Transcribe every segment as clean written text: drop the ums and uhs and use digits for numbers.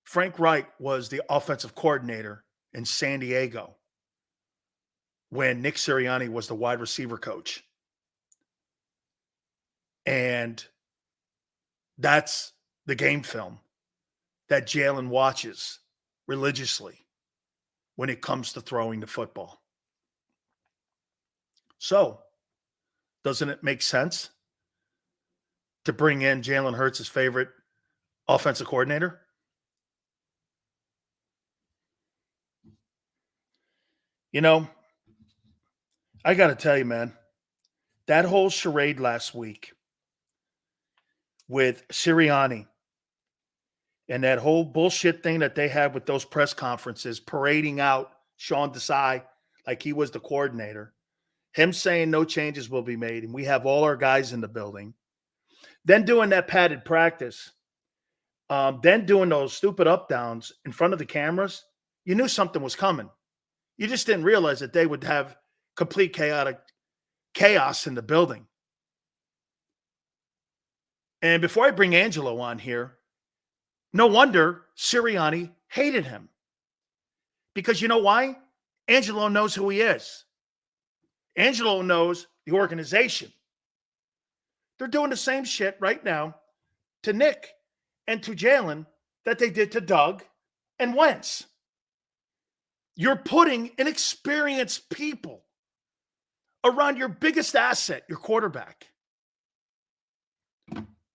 Frank Reich was the offensive coordinator in San Diego when Nick Sirianni was the wide receiver coach. And that's the game film that Jalen watches religiously when it comes to throwing the football. So, doesn't it make sense to bring in Jalen Hurts' favorite offensive coordinator? You know, I got to tell you, man, that whole charade last week with Sirianni and that whole bullshit thing that they had with those press conferences, parading out Sean Desai like he was the coordinator, him saying no changes will be made, and we have all our guys in the building, then doing that padded practice, then doing those stupid up-downs in front of the cameras, you knew something was coming. You just didn't realize that they would have complete chaos in the building. And before I bring Angelo on here, no wonder Sirianni hated him. Because you know why? Angelo knows who he is. Angelo knows the organization. They're doing the same shit right now to Nick and to Jalen that they did to Doug and Wentz. You're putting inexperienced people around your biggest asset, your quarterback.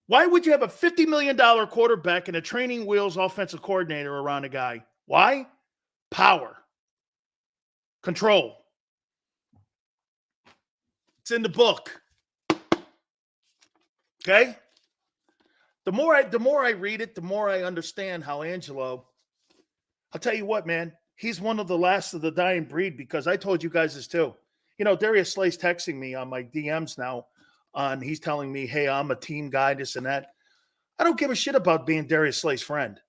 Why would you have a $50 million quarterback and a training wheels offensive coordinator around a guy? Why? Power. Control. It's in the book. Okay? The more I read it, the more I understand how Angelo, I'll tell you what, man, he's one of the last of the dying breed, because I told you guys this too. You know, Darius Slay's texting me on my DMs now. He's telling me, hey, I'm a team guy, this and that. I don't give a shit about being Darius Slay's friend,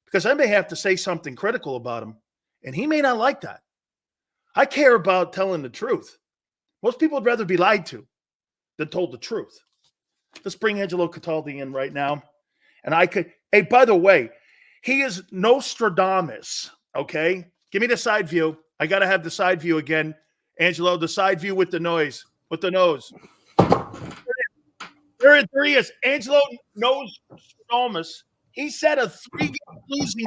because I may have to say something critical about him, and he may not like that. I care about telling the truth. Most people would rather be lied to than told the truth. Let's bring Angelo Cataldi in right now. And hey, by the way, he is Nostradamus, okay? Give me the side view. I got to have the side view again. Angelo, the side view with the nose. There he is. Angelo Nostradamus. He said a 3-game losing.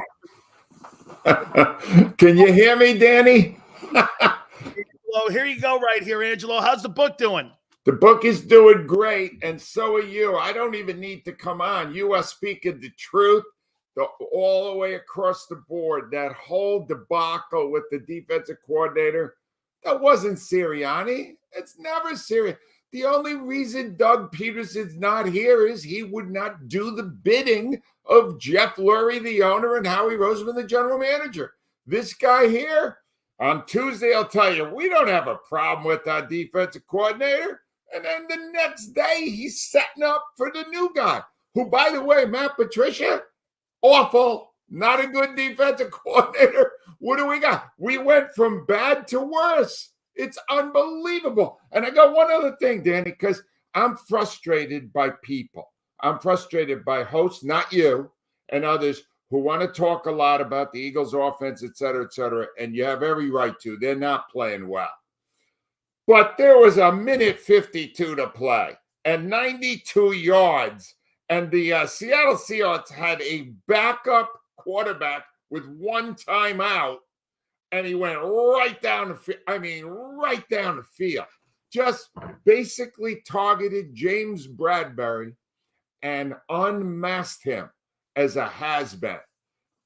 Can you hear me, Danny? Angelo, here you go right here, Angelo. How's the book doing? The book is doing great, and so are you. I don't even need to come on. You are speaking the truth all the way across the board. That whole debacle with the defensive coordinator, that wasn't Sirianni. It's never Sirianni. The only reason Doug Peterson's not here is he would not do the bidding of Jeff Lurie, the owner, and Howie Roseman, the general manager. This guy here, on Tuesday, I'll tell you, we don't have a problem with our defensive coordinator. And then the next day, he's setting up for the new guy, who, by the way, Matt Patricia, awful, not a good defensive coordinator. What do we got? We went from bad to worse. It's unbelievable. And I got one other thing, Danny, because I'm frustrated by people. I'm frustrated by hosts, not you, and others who want to talk a lot about the Eagles' offense, et cetera, and you have every right to. They're not playing well. But there was a minute 52 to play and 92 yards, and the Seattle Seahawks had a backup quarterback with one timeout, and he went right down the field. I mean, right down the field. Just basically targeted James Bradbury and unmasked him as a has-been.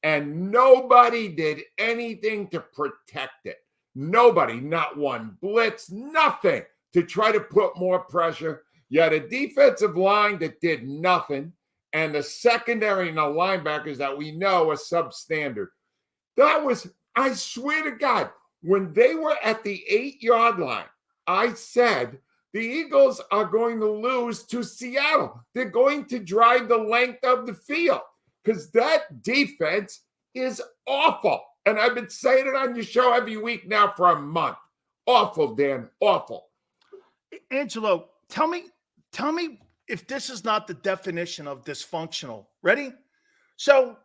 And nobody did anything to protect it. Nobody, not one blitz, nothing to try to put more pressure. You had a defensive line that did nothing, and the secondary and the linebackers that we know are substandard. That was, I swear to God, when they were at the 8-yard line, I said the Eagles are going to lose to Seattle. They're going to drive the length of the field because that defense is awful. And I've been saying it on your show every week now for a month. Awful, Dan, awful. Angelo, tell me if this is not the definition of dysfunctional. Ready? So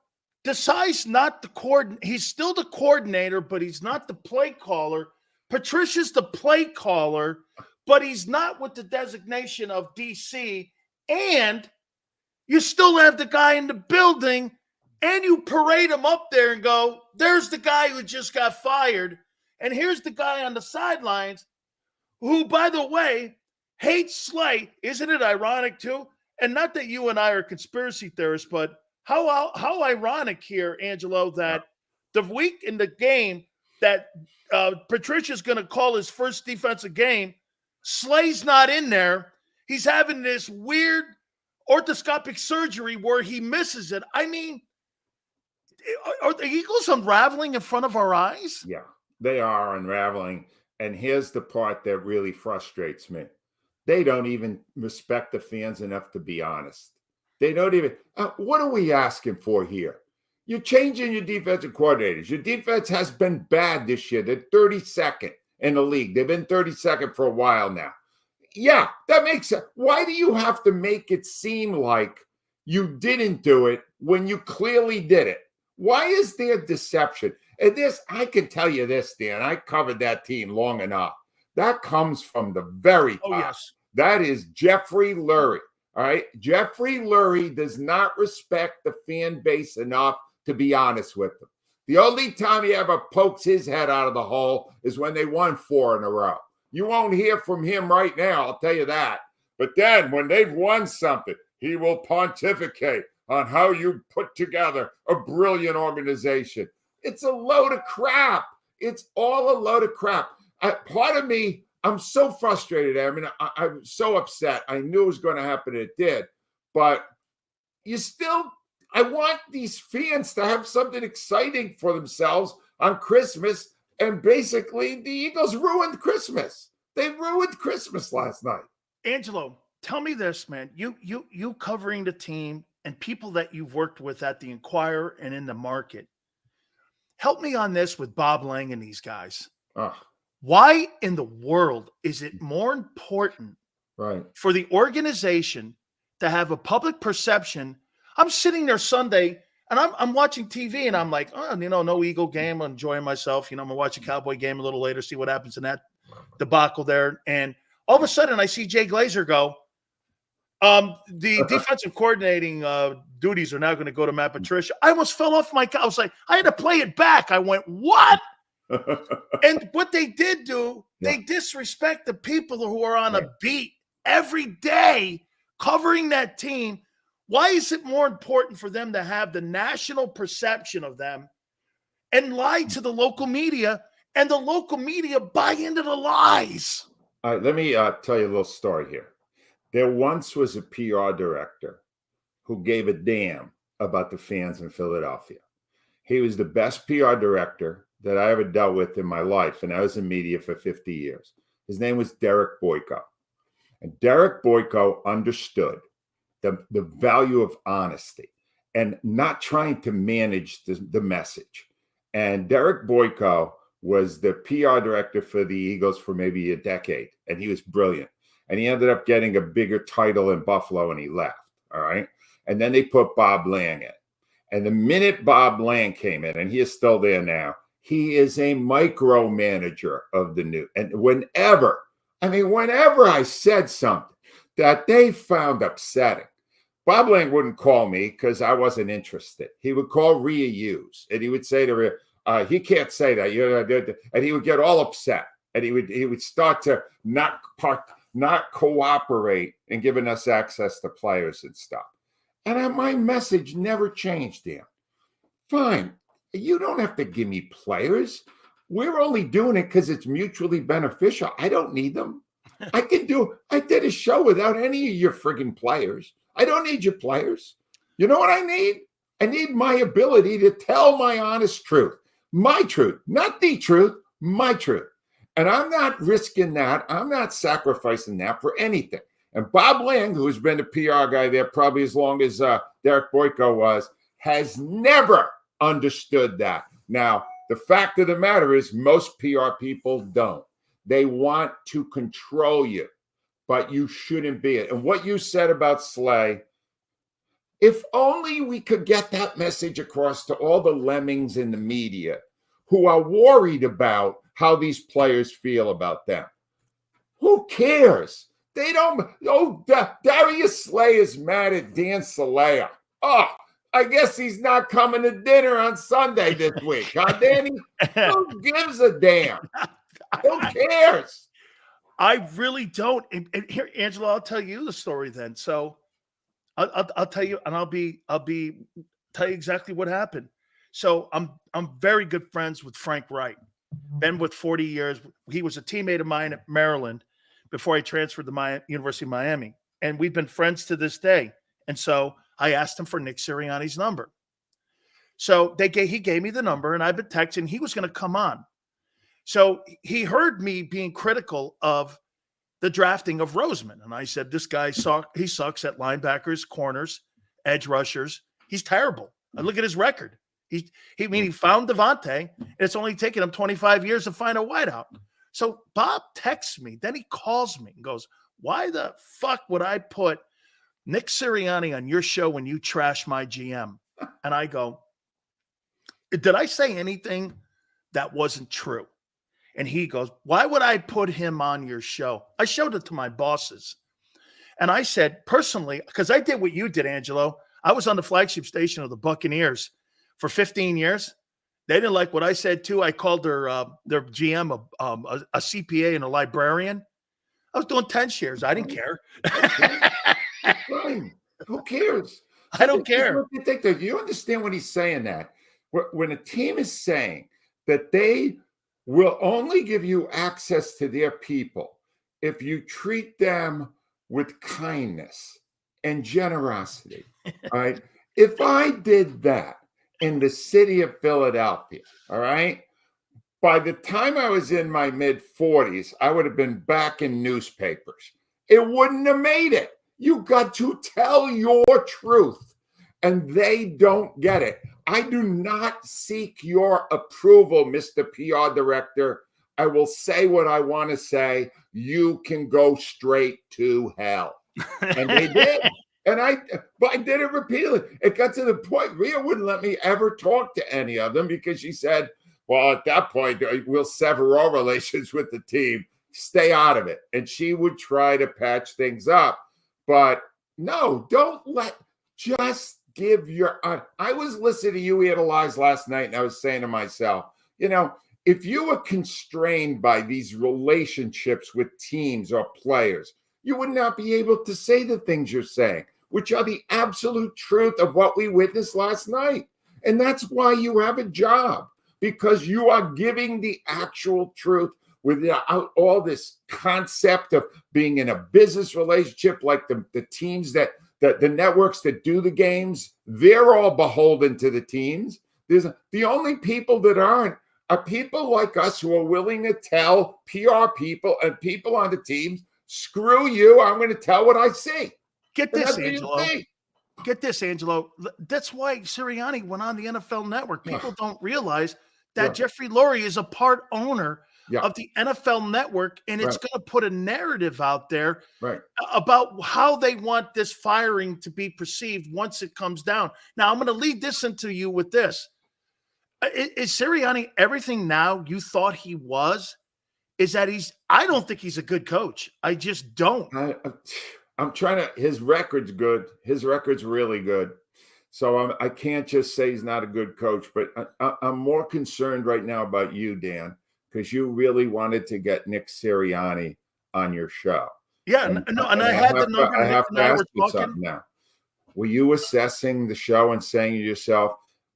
Desai's not the coordinator. He's still the coordinator, but he's not the play caller. Patricia's the play caller, but he's not with the designation of DC. And you still have the guy in the building, and you parade him up there and go, there's the guy who just got fired. And here's the guy on the sidelines who, by the way, hates Slay. Isn't it ironic, too? And not that you and I are conspiracy theorists, but how ironic here, Angelo, that the week in the game that Patricia's going to call his first defensive game, Slay's not in there. He's having this weird orthoscopic surgery where he misses it. I mean, are the Eagles unraveling in front of our eyes? Yeah, they are unraveling. And here's the part that really frustrates me. They don't even respect the fans enough to be honest. They don't even, what are we asking for here? You're changing your defensive coordinators. Your defense has been bad this year. They're 32nd in the league. They've been 32nd for a while now. Yeah, that makes sense. Why do you have to make it seem like you didn't do it when you clearly did it? Why is there deception? And this, I can tell you this, Dan, I covered that team long enough. That comes from the very top. Oh, yes. That is Jeffrey Lurie. All right. Jeffrey Lurie does not respect the fan base enough to be honest with them. The only time he ever pokes his head out of the hole is when they won 4 in a row. You won't hear from him right now, I'll tell you that. But then when they've won something, he will pontificate on how you put together a brilliant organization. It's a load of crap. It's all a load of crap. Part of me, I'm so frustrated. I mean, I'm so upset. I knew it was going to happen. It did. But I want these fans to have something exciting for themselves on Christmas. And basically, the Eagles ruined Christmas. They ruined Christmas last night. Angelo, tell me this, man. You covering the team and people that you've worked with at the Inquirer and in the market. Help me on this with Bob Lang and these guys. Why in the world is it more important for the organization to have a public perception? I'm sitting there Sunday and I'm watching TV and I'm like, no Eagle game. I'm enjoying myself. I'm going to watch a Cowboy game a little later, see what happens in that debacle there. And all of a sudden I see Jay Glazer go, the defensive coordinating duties are now going to go to Matt Patricia. I almost fell off my couch. I was like, I had to play it back. I went, what? And what they did do, they disrespect the people who are on a beat every day covering that team. Why is it more important for them to have the national perception of them and lie to the local media, and the local media buy into the lies? All right, let me tell you a little story here. There once was a PR director who gave a damn about the fans in Philadelphia. He was the best PR director that I ever dealt with in my life, and I was in media for 50 years. His name was Derek Boyko. And Derek Boyko understood the value of honesty and not trying to manage the message. And Derek Boyko was the PR director for the Eagles for maybe a decade, and he was brilliant. And he ended up getting a bigger title in Buffalo, and he left, all right? And then they put Bob Lang in. And the minute Bob Lang came in, and he is still there now, he is a micromanager of the news. And whenever I said something that they found upsetting, Bob Lang wouldn't call me because I wasn't interested. He would call Rhea Hughes, and he would say to her, he can't say that. And he would get all upset, and he would start to not cooperate in giving us access to players and stuff. And my message never changed, Dan. Fine. You don't have to give me players. We're only doing it because it's mutually beneficial. I don't need them. I did a show without any of your friggin' players. I don't need your players. You know what I need? I need my ability to tell my honest truth. My truth, not the truth, my truth. And I'm not risking that. I'm not sacrificing that for anything. And Bob Lang, who's been the PR guy there probably as long as Derek Boyko was, has never understood that. Now, the fact of the matter is most PR people don't. They want to control you, but you shouldn't be it. And what you said about Slay, If only we could get that message across to all the lemmings in the media who are worried about how these players feel about them. Who cares? They don't. Oh, Darius Slay is mad at Dan Sileo. Oh, I guess he's not coming to dinner on Sunday this week, huh, Danny? Who gives a damn? Who cares? I really don't. And here, Angelo, I'll tell you the story then. So I'll tell you, and I'll tell you exactly what happened. So I'm very good friends with Frank Wright. Been with 40 years. He was a teammate of mine at Maryland before I transferred to University of Miami. And we've been friends to this day. And so I asked him for Nick Sirianni's number. So he gave me the number, and I've been texting. He was going to come on. So he heard me being critical of the drafting of Roseman. And I said, this guy he sucks at linebackers, corners, edge rushers. He's terrible. I look at his record. He found Devontae, and it's only taken him 25 years to find a wideout. So Bob texts me. Then he calls me and goes, why the fuck would I put Nick Sirianni on your show when you trash my GM? And I go, did I say anything that wasn't true? And he goes, why would I put him on your show? I showed it to my bosses. And I said, personally, because I did what you did, Angelo. I was on the flagship station of the Buccaneers for 15 years. They didn't like what I said, too. I called their GM a CPA and a librarian. I was doing 10 shares. I didn't care. Fine. Who cares? I don't care. You understand when he's saying that? When a team is saying that they will only give you access to their people if you treat them with kindness and generosity, all right? If I did that in the city of Philadelphia, all right, by the time I was in my mid-40s, I would have been back in newspapers. It wouldn't have made it. You got to tell your truth, and they don't get it. I do not seek your approval, Mr. PR director. I will say what I want to say. You can go straight to hell. And they did. But I did it repeatedly. It got to the point Rhea wouldn't let me ever talk to any of them because she said, well, at that point, we'll sever all relations with the team. Stay out of it. And she would try to patch things up. But no, just give your, I was listening to you analyze last night, and I was saying to myself, if you were constrained by these relationships with teams or players, you would not be able to say the things you're saying, which are the absolute truth of what we witnessed last night. And that's why you have a job, because you are giving the actual truth without all this concept of being in a business relationship like the teams that the networks that do the games, they're all beholden to the teams. The only people that aren't are people like us who are willing to tell PR people and people on the teams, screw you, I'm going to tell what I see. Get this, Angelo. Get this, Angelo. That's why Sirianni went on the NFL Network. People don't realize that Jeffrey Lurie is a part owner of the NFL Network, and it's going to put a narrative out there about how they want this firing to be perceived once it comes down. Now, I'm going to lead this into you with this. Is Sirianni everything now you thought he was? Is that I don't think he's a good coach. I just don't. I'm trying to, his record's good. His record's really good. So I can't just say he's not a good coach, but I'm more concerned right now about you, Dan, because you really wanted to get Nick Sirianni on your show. Yeah, and I had the number. I have to ask you something now. Were you assessing the show and saying to yourself,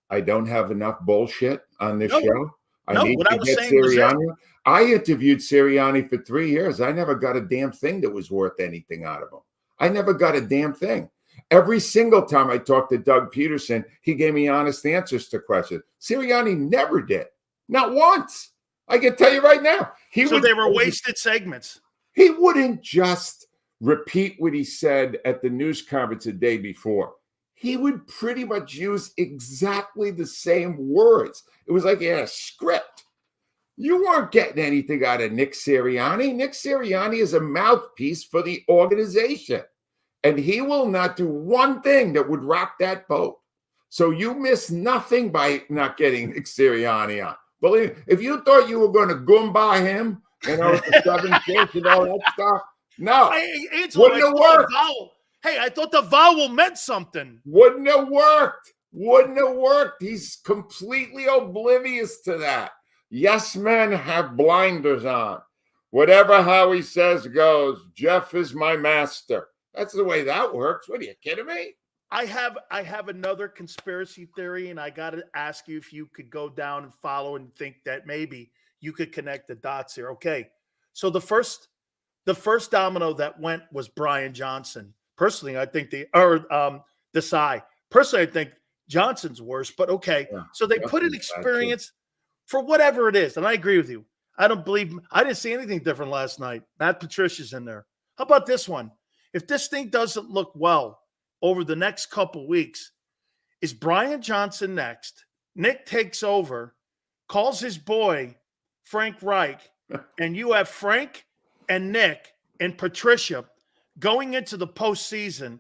I don't have enough bullshit on this show? I need to get Sirianni. I interviewed Sirianni for 3 years. I never got a damn thing that was worth anything out of him. I never got a damn thing. Every single time I talked to Doug Peterson, he gave me honest answers to questions. Sirianni never did. Not once. I can tell you right now. So they were wasted segments. He wouldn't just repeat what he said at the news conference the day before. He would pretty much use exactly the same words. It was like he had a script. You weren't getting anything out of Nick Sirianni. Nick Sirianni is a mouthpiece for the organization. and he will not do one thing that would rock that boat. So you miss nothing by not getting Nick Sirianni on. Believe me, if you thought you were going to Goomba him, with the 7 kids and all that stuff, no. Wouldn't have worked. Hey, I thought the vowel meant something. Wouldn't have worked. Wouldn't have worked. He's completely oblivious to that. Yes, men have blinders on. Whatever Howie says goes. Jeff is my master. That's the way that works. What are you kidding me? I have another conspiracy theory, and I got to ask you if you could go down and follow and think that maybe you could connect the dots here. Okay, so the first domino that went was Brian Johnson. Personally, I think Desai. Personally, I think Johnson's worse, but okay. Yeah, so they put an experience for whatever it is, and I agree with you. I didn't see anything different last night. Matt Patricia's in there. How about this one? If this thing doesn't look well over the next couple weeks, is Brian Johnson next? Nick takes over, calls his boy Frank Reich, and you have Frank and Nick and Patricia going into the postseason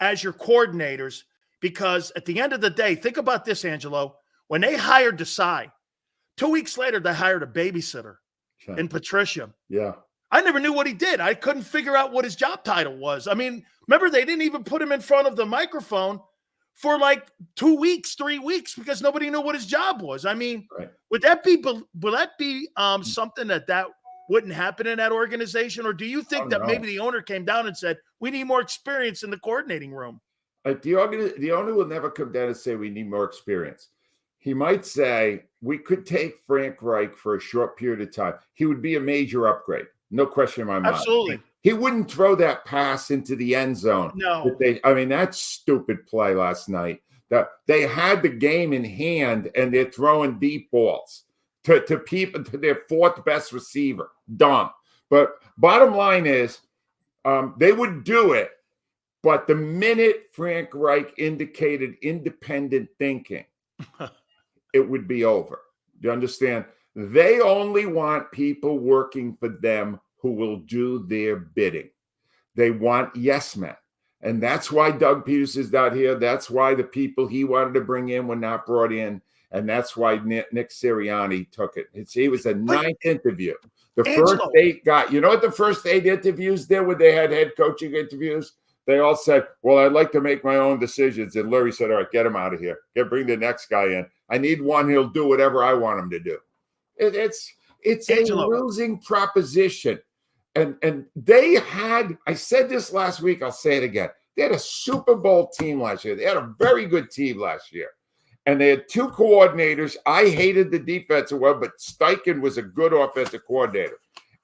as your coordinators, because at the end of the day, think about this, Angelo. When they hired Desai, 2 weeks later, they hired a babysitter in Patricia. Yeah. I never knew what he did. I couldn't figure out what his job title was. I mean, remember, they didn't even put him in front of the microphone for like 2 weeks, 3 weeks, because nobody knew what his job was. I mean, will that be something that wouldn't happen in that organization? Or do you think that maybe the owner came down and said, we need more experience in the coordinating room? The owner will never come down and say we need more experience. He might say, we could take Frank Reich for a short period of time. He would be a major upgrade. No question in my mind. Absolutely. He wouldn't throw that pass into the end zone. No. That stupid play last night. That they had the game in hand and they're throwing deep balls to people, to their fourth best receiver. Dumb. But bottom line is, they would do it. But the minute Frank Reich indicated independent thinking, it would be over. You understand? They only want people working for them who will do their bidding. They want yes men. And that's why Doug Peters is not here. That's why the people he wanted to bring in were not brought in. And that's why Nick Sirianni took it. He was a 9th interview. The first 8 got, you know what the first 8 interviews did when they had head coaching interviews? They all said, well, I'd like to make my own decisions. And Larry said, all right, get him out of here. Bring the next guy in. I need one. He'll do whatever I want him to do. It's Angelo. A losing proposition. And they had, I said this last week, I'll say it again. They had a Super Bowl team last year. They had a very good team last year. And they had 2 coordinators. I hated the defensive one, but Steichen was a good offensive coordinator.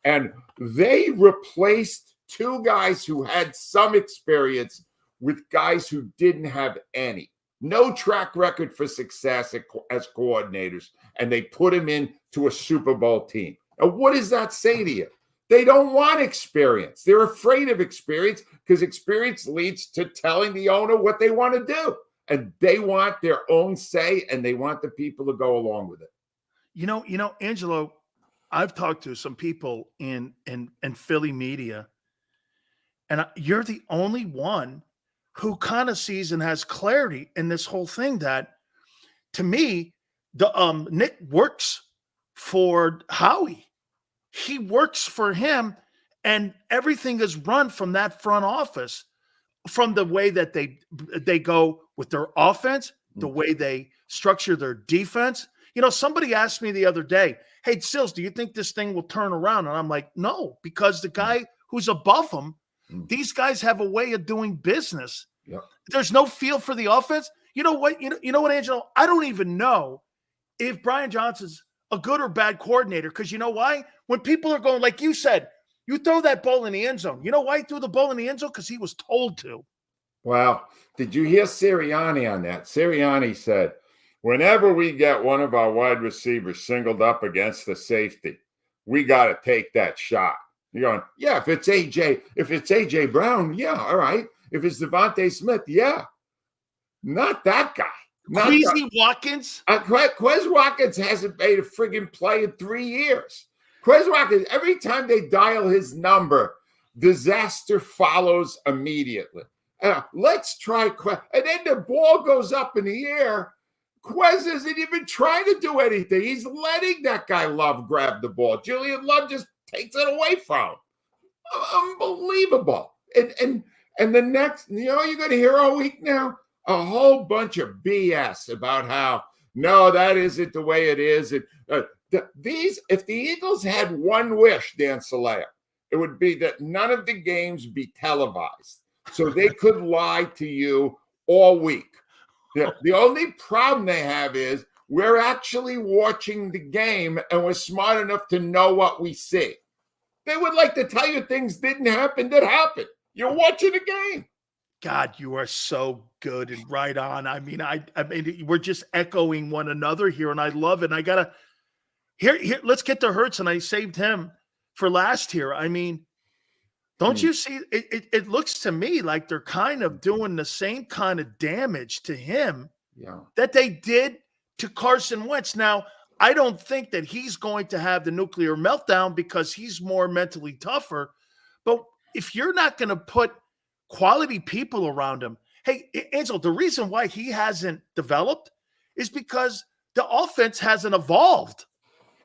And they replaced 2 guys who had some experience with guys who didn't have any. No track record for success as coordinators. And they put him into a Super Bowl team. Now, what does that say to you? They don't want experience. They're afraid of experience because experience leads to telling the owner what they want to do. And they want their own say, and they want the people to go along with it. You know, Angelo, I've talked to some people in Philly media, and you're the only one who kind of sees and has clarity in this whole thing that, to me, the Nick works for Howie. He works for him, and everything is run from that front office, from the way that they go with their offense, the way they structure their defense. You know, somebody asked me the other day, hey, Sills, do you think this thing will turn around? And I'm like, no, because the guy who's above him, these guys have a way of doing business. Yep. There's no feel for the offense. You know what, Angelo? I don't even know if Brian Johnson's a good or bad coordinator, because you know why? When people are going, like you said, you throw that ball in the end zone. You know why he threw the ball in the end zone? Because he was told to. Well, did you hear Sirianni on that? Sirianni said, whenever we get one of our wide receivers singled up against the safety, we got to take that shot. You're going, yeah, if it's AJ Brown, yeah, all right. If it's Devontae Smith, yeah. Not that guy. Queasy Watkins? Quez Watkins hasn't made a friggin' play in 3 years. Quez Watkins, every time they dial his number, disaster follows immediately. Let's try Quez. And then the ball goes up in the air. Quez isn't even trying to do anything. He's letting that guy Love grab the ball. Julian Love just takes it away from him. Unbelievable. And the next, you're going to hear all week now a whole bunch of BS about how, no, that isn't the way it is. If the Eagles had one wish, Dan Sileo, it would be that none of the games be televised so they could lie to you all week. The only problem they have is we're actually watching the game and we're smart enough to know what we see. They would like to tell you things didn't happen that happened. You're watching the game. God, you are so good and right on. I mean, we're just echoing one another here, and I love it. And I gotta here. Let's get to Hurts, and I saved him for last here. I mean, don't you see? It looks to me like they're kind of doing the same kind of damage to him that they did to Carson Wentz. Now, I don't think that he's going to have the nuclear meltdown because he's more mentally tougher. But if you're not going to put quality people around him, hey, Angelo, the reason why he hasn't developed is because the offense hasn't evolved.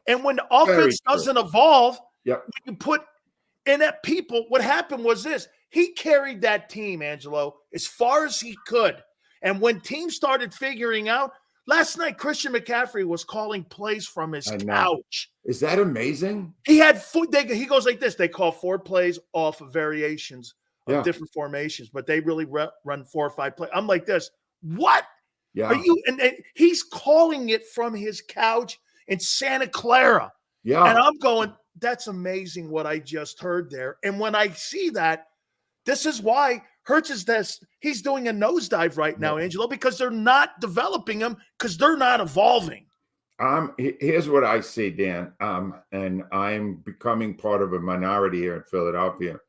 And when the offense doesn't evolve, when you put in that people, what happened was this. He carried that team, Angelo, as far as he could. And when teams started figuring out, last night, Christian McCaffrey was calling plays from his couch. Is that amazing? He had he goes like this. They call 4 plays off of variations of different formations, but they really run 4 or 5 plays. I'm like this. What? Yeah. Are you? And he's calling it from his couch in Santa Clara. Yeah. And I'm going, that's amazing what I just heard there. And when I see that, this is why Hurts is this. He's doing a nosedive right now, Angelo, because they're not developing him because they're not evolving. Here's what I see, Dan. And I'm becoming part of a minority here in Philadelphia.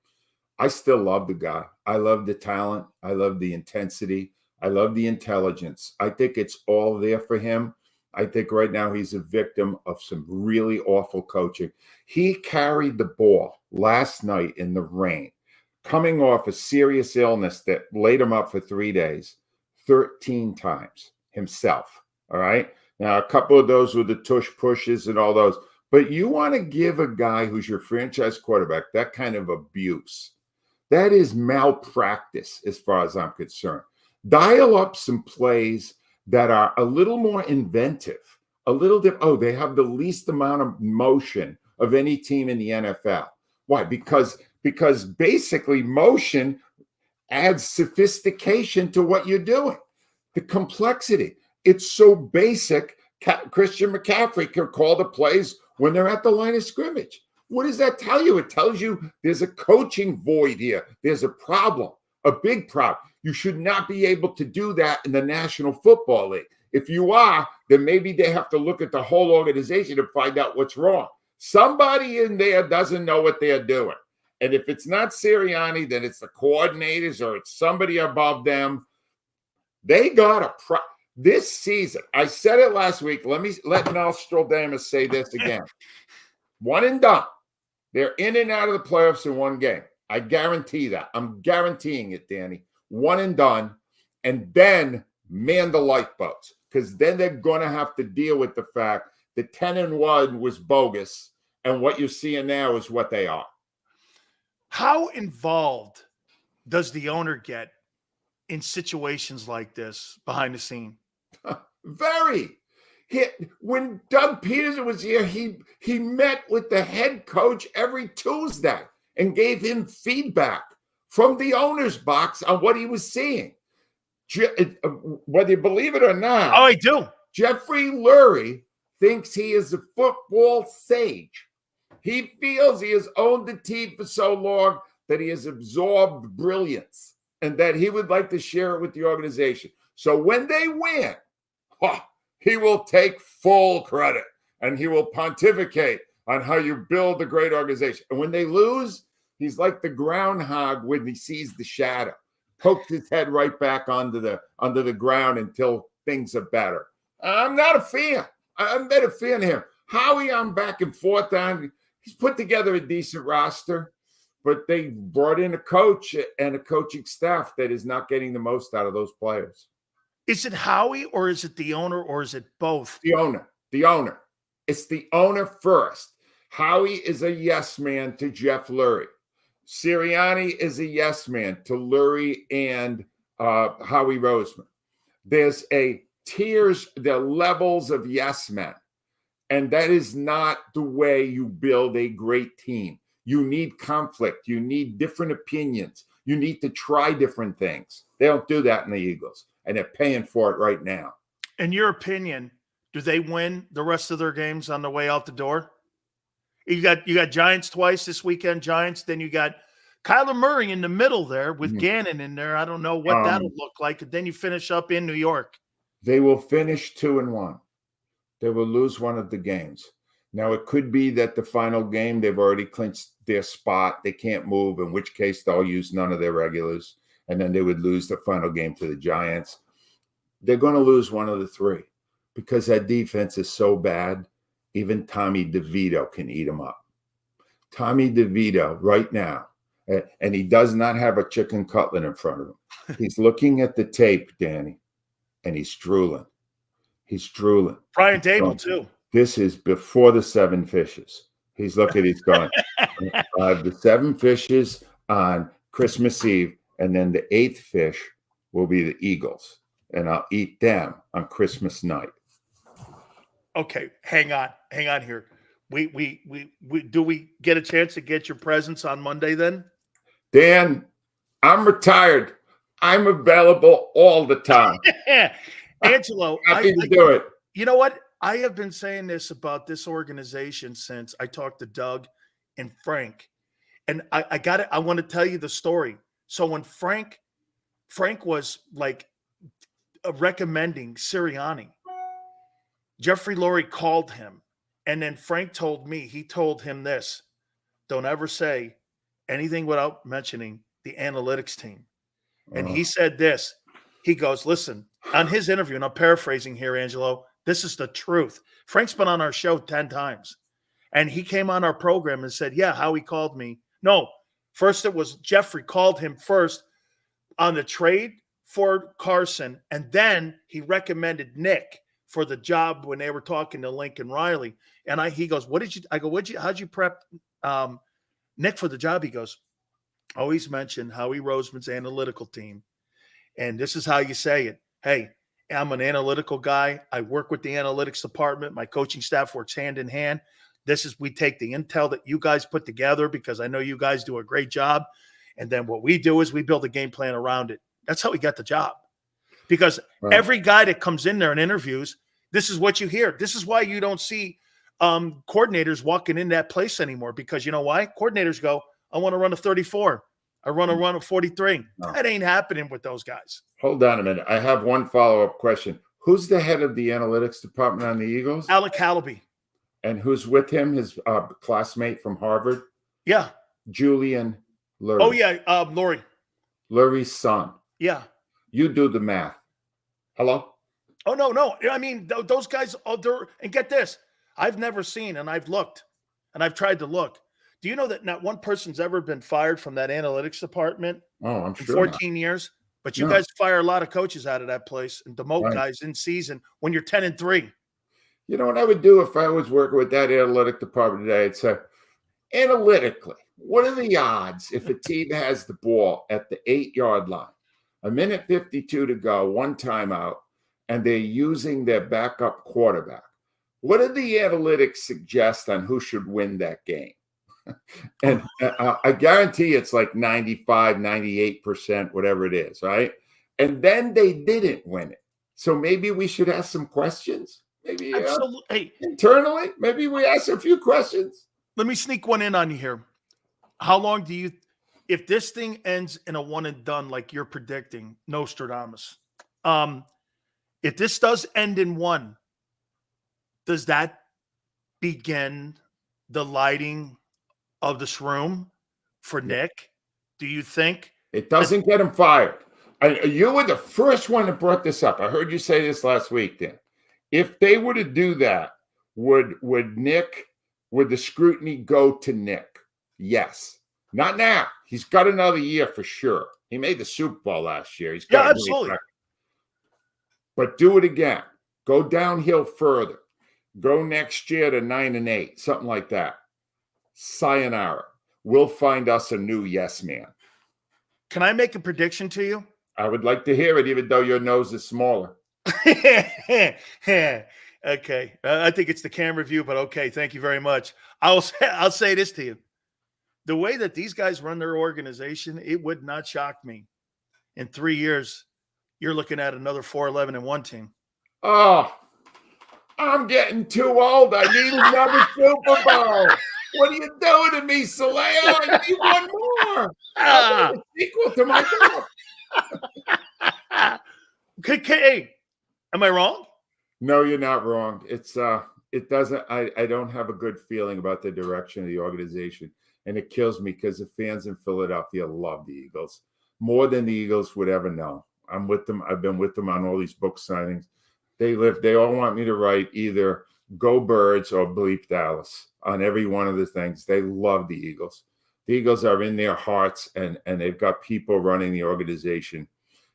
I still love the guy. I love the talent. I love the intensity. I love the intelligence. I think it's all there for him. I think right now he's a victim of some really awful coaching. He carried the ball last night in the rain, coming off a serious illness that laid him up for 3 days, 13 times himself. All right. Now, a couple of those were the tush pushes and all those. But you want to give a guy who's your franchise quarterback that kind of abuse. That is malpractice as far as I'm concerned. Dial up some plays that are a little more inventive, a little different. Oh, they have the least amount of motion of any team in the NFL. Why? Because basically motion adds sophistication to what you're doing. The complexity. It's so basic. Christian McCaffrey can call the plays when they're at the line of scrimmage. What does that tell you? It tells you there's a coaching void here. There's a problem, a big problem. You should not be able to do that in the National Football League. If you are, then maybe they have to look at the whole organization and find out what's wrong. Somebody in there doesn't know what they're doing. And if it's not Sirianni, then it's the coordinators or it's somebody above them. They got this season. I said it last week. Let Nostradamus say this again. One and done. They're in and out of the playoffs in one game. I guarantee that. I'm guaranteeing it, Danny. One and done. And then man the lifeboats, because then they're going to have to deal with the fact that 10-1 was bogus. And what you're seeing now is what they are. How involved does the owner get in situations like this behind the scene? Very. When Doug Peterson was here, he met with the head coach every Tuesday and gave him feedback from the owner's box on what he was seeing. Whether you believe it or not. Oh, I do. Jeffrey Lurie thinks he is a football sage. He feels he has owned the team for so long that he has absorbed brilliance and that he would like to share it with the organization. So when they win, he will take full credit and he will pontificate on how you build a great organization. And when they lose, he's like the groundhog when he sees the shadow, pokes his head right back under the ground until things are better. I'm not a fan. I'm not a fan of him. Howie, I'm back and forth on. He's put together a decent roster, but they brought in a coach and a coaching staff that is not getting the most out of those players. Is it Howie or is it the owner or is it both? The owner. It's the owner first. Howie is a yes man to Jeff Lurie. Sirianni is a yes man to Lurie and Howie Roseman. There's there are levels of yes men. And that is not the way you build a great team. You need conflict. You need different opinions. You need to try different things. They don't do that in the Eagles, and they're paying for it right now. In your opinion, do they win the rest of their games on the way out the door? You got Giants twice this weekend, Giants. Then you got Kyler Murray in the middle there with Gannon in there. I don't know what that'll look like. And then you finish up in New York. They will finish 2-1. They will lose one of the games. Now, it could be that the final game, they've already clinched their spot. They can't move, in which case they'll use none of their regulars. And then they would lose the final game to the Giants. They're going to lose one of the three because that defense is so bad. Even Tommy DeVito can eat them up. Tommy DeVito right now, and he does not have a chicken cutlet in front of him. He's looking at the tape, Danny, and he's drooling. He's drooling. Brian Dable, too. This is before the 7 fishes. He's looking, he's going, the 7 fishes on Christmas Eve, and then the 8th fish will be the Eagles, and I'll eat them on Christmas night. Okay, hang on here. Do we get a chance to get your presents on Monday then? Dan, I'm retired. I'm available all the time. Angelo, happy to do it. You know what? I have been saying this about this organization since I talked to Doug and Frank. And I got it. I want to tell you the story. So when Frank was like recommending Sirianni, Jeffrey Lurie called him. And then Frank told me, he told him this: don't ever say anything without mentioning the analytics team. And he said this. He goes, listen, on his interview, and I'm paraphrasing here, Angelo, this is the truth. Frank's been on our show 10 times. And he came on our program and said, yeah, Howie called me. No, first it was Jeffrey called him first on the trade for Carson. And then he recommended Nick for the job when they were talking to Lincoln Riley. And he goes, how'd you prep Nick for the job? He goes, always mention Howie Roseman's analytical team. And this is how you say it. Hey, I'm an analytical guy. I work with the analytics department. My coaching staff works hand in hand. We take the intel that you guys put together because I know you guys do a great job. And then what we do is we build a game plan around it. That's how we got the job. Because every guy that comes in there and interviews, this is what you hear. This is why you don't see coordinators walking in that place anymore, because you know why? Coordinators go, I want to run a 34. I want to run a 43. No. That ain't happening with those guys. Hold on a minute. I have one follow-up question. Who's the head of the analytics department on the Eagles? Alec Cataldi. And who's with him? His classmate from Harvard? Yeah. Julian Lurie. Oh, yeah. Lurie. Lurie's son. Yeah. You do the math. Hello? Oh, no. I mean, those guys, and get this. I've never seen, and I've looked, and I've tried to look. Do you know that not one person's ever been fired from that analytics department? Oh, I'm in sure. 14 years. But you guys fire a lot of coaches out of that place and demote guys in season when you're 10-3. You know what I would do if I was working with that analytic department today? I'd say, analytically, what are the odds if a team has the ball at the 8-yard line, 1:52 to go, one timeout, and they're using their backup quarterback? What do the analytics suggest on who should win that game? And I guarantee it's like 95, 98%, whatever it is, right? And then they didn't win it. So maybe we should ask some questions. Maybe absolutely. Internally, maybe we ask a few questions. Let me sneak one in on you here. How long do you, if this thing ends in a one and done like you're predicting, Nostradamus, if this does end in one, does that begin the lighting of this room for Nick? Do you think it doesn't get him fired? You were the first one that brought this up. I heard you say this last week, Dan. If they were to do that, would the scrutiny go to Nick? Yes. Not now. He's got another year for sure. He made the Super Bowl last year. He's Yeah, got absolutely. But do it again. Go downhill further. Go next year to 9-8, something like that. Sayonara. We'll find us a new yes man. Can I make a prediction to you? I would like to hear it, even though your nose is smaller. Okay. I think it's the camera view, but okay. Thank you very much. I'll say this to you. The way that these guys run their organization, it would not shock me. In 3 years, you're looking at another 4-11-1 team. Oh, I'm getting too old. I need another Super Bowl. What are you doing to me, Sileo? I need one more. I want a sequel to my book. Okay. Am I wrong? No, you're not wrong. It doesn't. I don't have a good feeling about the direction of the organization, and it kills me because the fans in Philadelphia love the Eagles more than the Eagles would ever know. I'm with them. I've been with them on all these book signings. They all want me to write either Go Birds or Bleep Dallas on every one of the things. They love the Eagles. The Eagles are in their hearts, and they've got people running the organization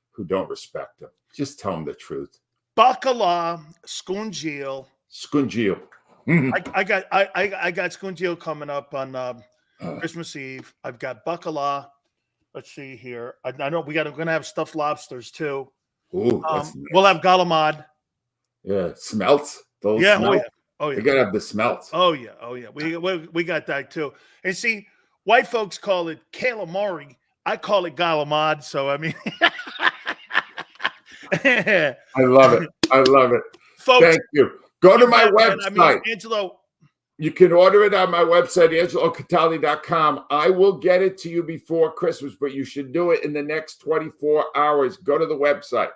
who don't respect them. Just tell them the truth. Bacala, Scungio. Scungio. I got Scungio coming up on Christmas Eve. I've got Bacala. Let's see here. I know we're going to have stuffed lobsters too. Ooh, that's nice. We'll have galamad. Yeah, smelts. Those yeah, smelts. Oh yeah. You gotta have the smelts. Oh yeah. We got that too. And see, white folks call it calamari. I call it galamad. So I mean, I love it. I love it. Folks, thank you. Go to my website. Angelo. You can order it on my website, AngeloCataldi.com. I will get it to you before Christmas, but you should do it in the next 24 hours. Go to the website.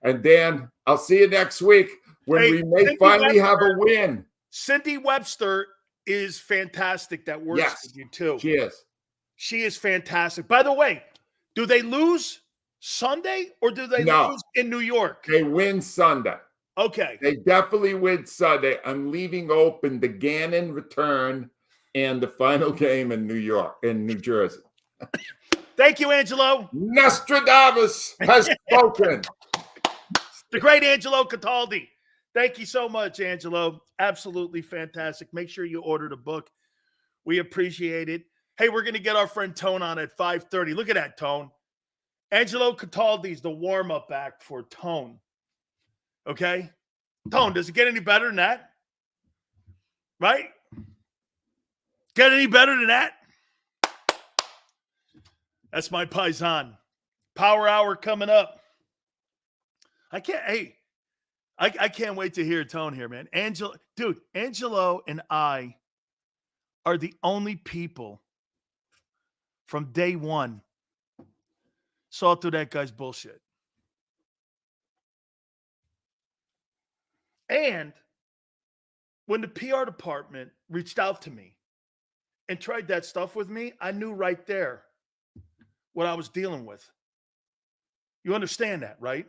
And Dan, I'll see you next week when we may finally have a win. Cindy Webster is fantastic. That works with you too. She is. She is fantastic. By the way, do they lose Sunday or do they lose in New York? They win Sunday. Okay. They definitely win Sunday. I'm leaving open the Gannon return and the final game in New Jersey. Thank you, Angelo. Nostradamus has spoken. The great Angelo Cataldi. Thank you so much, Angelo. Absolutely fantastic. Make sure you order the book. We appreciate it. Hey, we're going to get our friend Tone on at 5:30. Look at that, Tone. Angelo Cataldi's the warm-up act for Tone. Okay? Tone, does it get any better than that? Right? Get any better than that? That's my paisan. Power hour coming up. I can't wait to hear Tone here, man. Angelo and I are the only people from day one saw through that guy's bullshit. And when the PR department reached out to me and tried that stuff with me, I knew right there what I was dealing with. You understand that, right?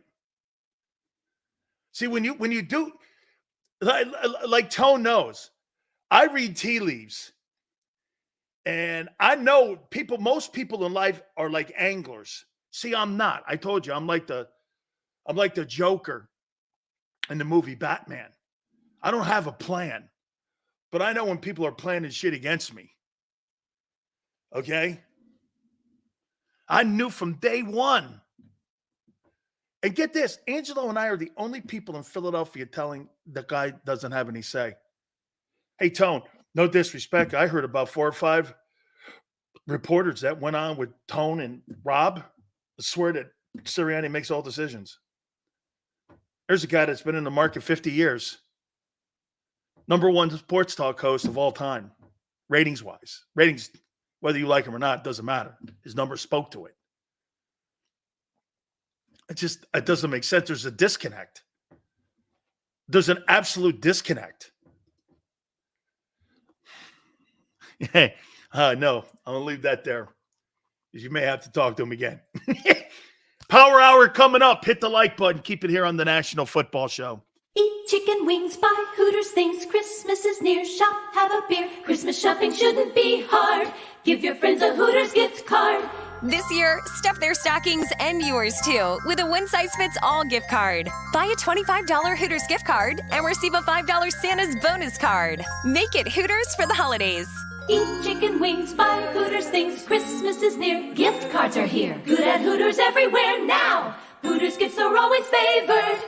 See, when you do, like Tone knows, I read tea leaves. And I know most people in life are like anglers. See, I'm not. I told you, I'm like the Joker in the movie Batman. I don't have a plan, but I know when people are planning shit against me. Okay? I knew from day one. And get this, Angelo and I are the only people in Philadelphia telling the guy doesn't have any say. Hey, Tone, no disrespect. I heard about 4 or 5 reporters that went on with Tone and Rob. I swear that Sirianni makes all decisions. There's a guy that's been in the market 50 years. #1 sports talk host of all time, ratings-wise. Ratings, whether you like him or not, doesn't matter. His numbers spoke to it. It doesn't make sense. There's a disconnect. There's an absolute disconnect. Hey, no, I'm going to leave that there. You may have to talk to him again. Power hour coming up. Hit the like button. Keep it here on the National Football Show. Eat chicken wings, buy Hooters things. Christmas is near. Shop, have a beer. Christmas shopping shouldn't be hard. Give your friends a Hooters gift card. This year, stuff their stockings and yours too with a one-size-fits-all gift card. Buy a $25 Hooters gift card and receive a $5 Santa's bonus card. Make it Hooters for the holidays. Eat chicken wings, buy Hooters things. Christmas is near, gift cards are here. Good at Hooters everywhere now. Hooters gifts are always favored.